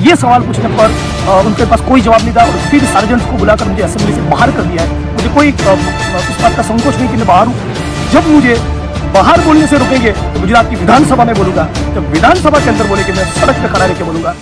ये सवाल पूछने पर उनके पास कोई जवाब नहीं था और फिर सार्जेंट्स को बुलाकर मुझे असेंबली से बाहर कर दिया है। मुझे कोई इस बात का संकोच नहीं कि मैं बाहर हूँ। जब मुझे बाहर बोलने से रोकेंगे तो गुजरात की विधानसभा में बोलूंगा, जब विधानसभा के अंदर बोलेंगे मैं सड़क पे खड़ा रह के बोलूंगा।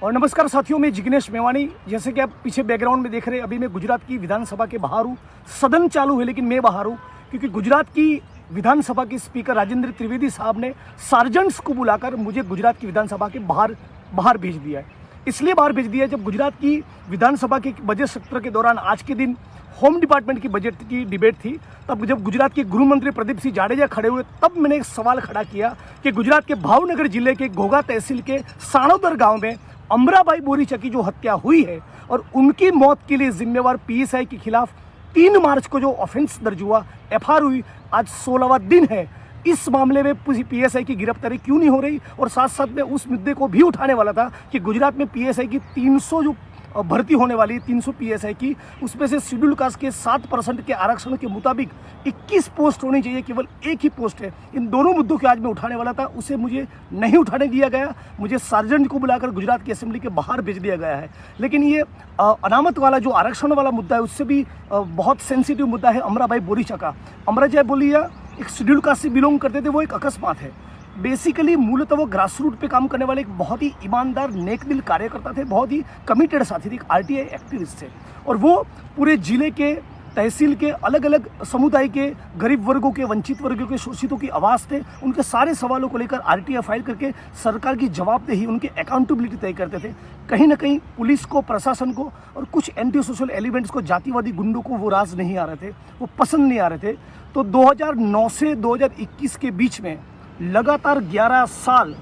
और नमस्कार साथियों, मैं जिग्नेश मेवानी। जैसे कि आप पीछे बैकग्राउंड में देख रहे हैं, अभी मैं गुजरात की विधानसभा के बाहर हूँ। सदन चालू है लेकिन मैं बाहर हूँ क्योंकि गुजरात की विधानसभा के स्पीकर राजेंद्र त्रिवेदी साहब ने सार्जेंट्स को बुलाकर मुझे गुजरात की विधानसभा के बाहर भेज दिया है। इसलिए बाहर भेज दिया है, जब गुजरात की विधानसभा के बजट सत्र के दौरान आज के दिन होम डिपार्टमेंट की बजट की डिबेट थी, तब जब गुजरात के गृह मंत्री प्रदीप सिंह जाडेजा खड़े हुए, तब मैंने एक सवाल खड़ा किया कि गुजरात के भावनगर जिले के घोघा तहसील के साणोदर गांव में अमराबाई बोरीचा की जो हत्या हुई है और उनकी मौत के लिए जिम्मेवार पीएसआई के खिलाफ 3 मार्च को जो ऑफेंस दर्ज हुआ, एफआईआर हुई, आज 16वां दिन है। इस मामले में पीएसआई की गिरफ्तारी क्यों नहीं हो रही? और साथ साथ में उस मुद्दे को भी उठाने वाला था कि गुजरात में पीएसआई की 300 जो भर्ती होने वाली है, 300 पीएसआई की, उसमें से शेड्यूल कास्ट के 7% के आरक्षण के मुताबिक 21 पोस्ट होनी चाहिए, केवल एक ही पोस्ट है। इन दोनों मुद्दों के आज मैं उठाने वाला था, उसे मुझे नहीं उठाने दिया गया। मुझे सार्जेंट को बुलाकर गुजरात की असेंबली के बाहर भेज दिया गया है। लेकिन ये अनामत वाला जो आरक्षण वाला मुद्दा है, उससे भी बहुत सेंसिटिव मुद्दा है अमराबाई बोरीचा का। अमराबाई बोरीचा एक शेड्यूल कास्ट से बिलोंग करते थे, वो एक अकस्मात है। बेसिकली मूलतः वो ग्रास रूट पे काम करने वाले एक बहुत ही ईमानदार नेक दिल कार्यकर्ता थे, बहुत ही कमिटेड साथी थे, एक आरटीआई एक्टिविस्ट थे। और वो पूरे जिले के तहसील के अलग अलग समुदाय के गरीब वर्गों के, वंचित वर्गों के, शोषितों की आवाज़ थे। उनके सारे सवालों को लेकर आरटीआई फाइल करके सरकार की जवाबदेही, उनकी अकाउंटेबिलिटी तय करते थे। कहीं ना कहीं पुलिस को, प्रशासन को और कुछ एंटी सोशल एलिमेंट्स को, जातिवादी गुंडों को वो राज नहीं आ रहे थे, वो पसंद नहीं आ रहे थे। तो 2009 से 2021 के बीच में लगातार 11 साल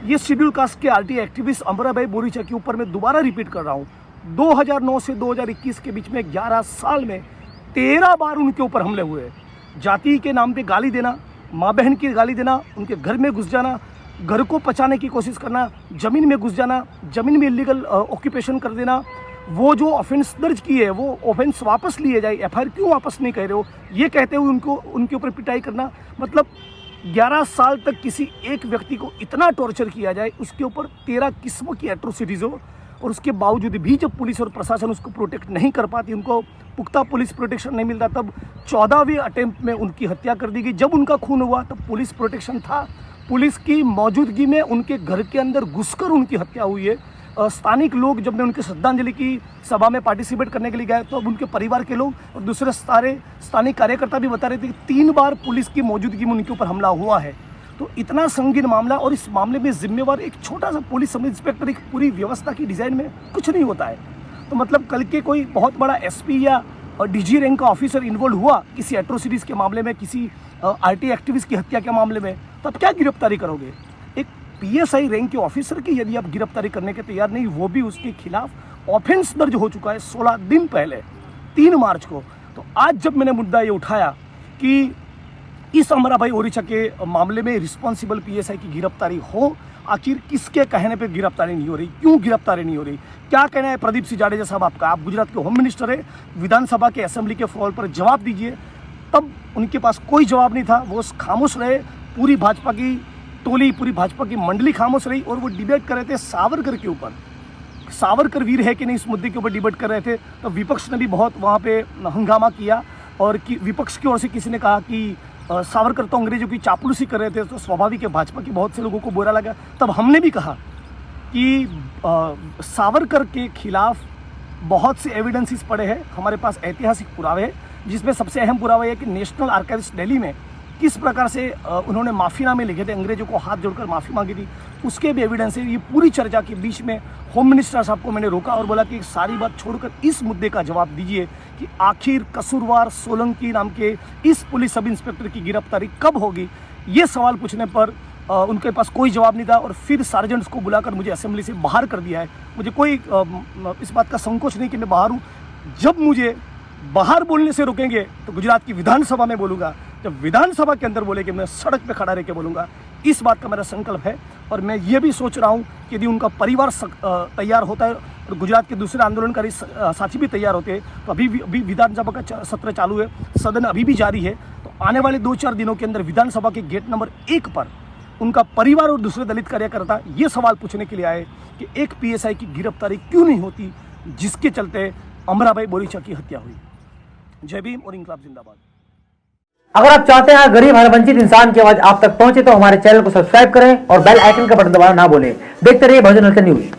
ये शेड्यूल कास्ट के आरटीआई एक्टिविस्ट अमराबाई बोरीचा के ऊपर मैं दोबारा रिपीट कर रहा हूँ, 2009 से 2021 के बीच में 11 साल में 13 बार उनके ऊपर हमले हुए। जाति के नाम पे गाली देना, माँ बहन की गाली देना, उनके घर में घुस जाना, घर को पचाने की कोशिश करना, ज़मीन में घुस जाना, ज़मीन में इलीगल ऑक्यूपेशन कर देना। वो जो ऑफेंस दर्ज किए है, वो ऑफेंस वापस लिए जाए, एफआईआर क्यों वापस नहीं कह रहे हो, ये कहते हुए उनके ऊपर पिटाई करना। मतलब 11 साल तक किसी एक व्यक्ति को इतना टॉर्चर किया जाए, उसके ऊपर 13 किस्मों की एट्रोसिटीज़ हो, और उसके बावजूद भी जब पुलिस और प्रशासन उसको प्रोटेक्ट नहीं कर पाती, उनको पुख्ता पुलिस प्रोटेक्शन नहीं मिलता, तब 14वें अटेम्प्ट में उनकी हत्या कर दी गई। जब उनका खून हुआ तब पुलिस प्रोटेक्शन था, पुलिस की मौजूदगी में उनके घर के अंदर घुसकर उनकी हत्या हुई है। स्थानिक लोग, जब मैं उनके श्रद्धांजलि की सभा में पार्टिसिपेट करने के लिए गए, तो अब उनके परिवार के लोग और दूसरे स्थानिक कार्यकर्ता भी बता रहे थे कि 3 बार पुलिस की मौजूदगी में उनके ऊपर हमला हुआ है। तो इतना संगीन मामला, और इस मामले में जिम्मेवार एक छोटा सा पुलिस सब इंस्पेक्टर, एक पूरी व्यवस्था की डिज़ाइन में कुछ नहीं होता है। तो मतलब कल के कोई बहुत बड़ा एसपी या डीजी रैंक का ऑफिसर इन्वॉल्व हुआ किसी एट्रोसिटीज़ के मामले में, किसी आरटीआई एक्टिविस्ट की हत्या के मामले में, तो आप क्या गिरफ्तारी करोगे? एक पीएसआई रैंक के ऑफिसर की यदि आप गिरफ्तारी करने के तैयार नहीं, वो भी उसके खिलाफ ऑफेंस दर्ज हो चुका है 16 दिन पहले, 3 मार्च को। तो आज जब मैंने मुद्दा ये उठाया कि इस अमराबाई बोरीचा के मामले में रिस्पॉन्सिबल पीएसआई की गिरफ्तारी हो, आखिर किसके कहने पे गिरफ्तारी नहीं हो रही, क्यों गिरफ्तारी नहीं हो रही, क्या कहना है प्रदीप सिंह जाडेजा साहब आपका? आप गुजरात के होम मिनिस्टर है, विधानसभा के असेंबली के फ्लोर पर जवाब दीजिए। तब उनके पास कोई जवाब नहीं था, वो खामोश रहे। पूरी भाजपा की टोली, पूरी भाजपा की मंडली खामोश रही और वो डिबेट कर रहे थे सावरकर के ऊपर। सावरकर वीर है कि नहीं, इस मुद्दे के ऊपर डिबेट कर रहे थे। तो विपक्ष ने भी बहुत वहाँ पे हंगामा किया और विपक्ष की ओर से किसी ने कहा कि सावरकर तो अंग्रेजों की चापलूसी कर रहे थे। तो स्वाभाविक है, भाजपा की बहुत से लोगों को बुरा लगा। तब हमने भी कहा कि सावरकर के खिलाफ बहुत से एविडेंसेस पड़े हैं, हमारे पास ऐतिहासिक पुरावे हैं, जिसमें सबसे अहम पुरावा है कि नेशनल आर्काइव्स दिल्ली में किस प्रकार से उन्होंने माफ़ीनामे लिखे थे, अंग्रेजों को हाथ जोड़कर माफ़ी मांगी थी, उसके भी एविडेंस है। ये पूरी चर्चा के बीच में होम मिनिस्टर साहब को मैंने रोका और बोला कि सारी बात छोड़कर इस मुद्दे का जवाब दीजिए कि आखिर कसूरवार सोलंकी नाम के इस पुलिस सब इंस्पेक्टर की गिरफ्तारी कब होगी। ये सवाल पूछने पर उनके पास कोई जवाब नहीं था और फिर सार्जेंट्स को बुलाकर मुझे असेंबली से बाहर कर दिया है। मुझे कोई इस बात का संकोच नहीं कि मैं बाहर हूँ। जब मुझे बाहर बोलने से रोकेंगे तो गुजरात की विधानसभा में बोलूँगा, जब विधानसभा के अंदर बोलेंगे मैं सड़क पे खड़ा रह के बोलूँगा। इस बात का मेरा संकल्प है और मैं ये भी सोच रहा हूँ कि यदि उनका परिवार तैयार होता है और गुजरात के दूसरे आंदोलनकारी साथी भी तैयार होते हैं, तो अभी विधानसभा का सत्र चालू है, सदन अभी भी जारी है, तो आने वाले 2-4 दिनों के अंदर विधानसभा के गेट नंबर 1 पर उनका परिवार और दूसरे दलित कार्यकर्ता ये सवाल पूछने के लिए आए कि एक पीएसआई की गिरफ्तारी क्यों नहीं होती, जिसके चलते अमराभाई बोरीचा की हत्या हुई। जय भीम और इंकलाब जिंदाबाद। अगर आप चाहते हैं गरीब हर वंचित इंसान की आवाज आप तक पहुंचे तो हमारे चैनल को सब्सक्राइब करें और बेल आइकन का बटन दबाना ना भूलें। देखते रहिए बहुजन हलचल न्यूज।